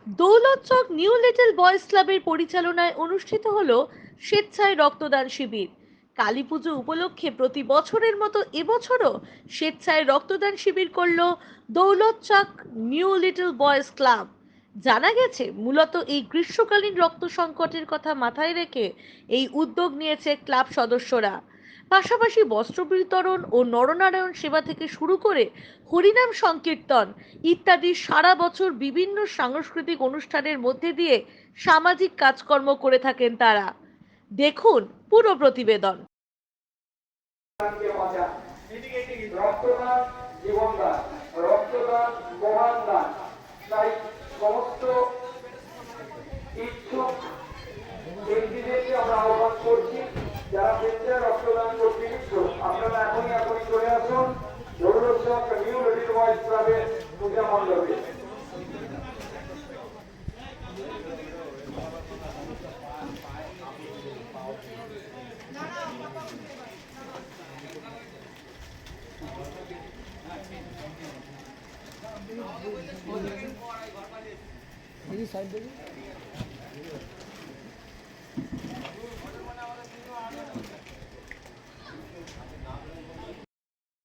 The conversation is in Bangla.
দৌলতচক নিউ লিটল বয়েজ ক্লাবের পরিচালনায় অনুষ্ঠিত হলো স্বেচ্ছায় রক্তদান শিবির। কালীপুজো উপলক্ষে প্রতি বছরের মতো এবছরও স্বেচ্ছায় রক্তদান শিবির করল দৌলতচক নিউ লিটল বয়েজ ক্লাব। জানা গেছে মূলত এই গ্রীষ্মকালীন রক্ত সংকটের কথা মাথায় রেখে এই উদ্যোগ নিয়েছে ক্লাব সদস্যরা। পাশাপাশি বস্ত্র বিতরণ ও নরনারায়ণ সেবা থেকে শুরু করে হরিনাম সংকীর্তন ইত্যাদি সারা বছর বিভিন্ন সাংস্কৃতিক অনুষ্ঠানের মধ্যে দিয়ে সামাজিক কাজকর্ম করে থাকেন তারা। দেখুন পুরো প্রতিবেদন। রক্তদান জীবনদান, রক্তদান মহান দান। তাই সমস্ত ইচ্ছুক ব্যক্তিদেরকে আমরা আহ্বান করছি, যারা স্বেচ্ছায় রক্তদান করতে ইচ্ছুক আপনারা এখনই চলে আসুন দৌলতচক নিউ লিটল বয়েজ ক্লাবের পূজা মণ্ডপে। साइड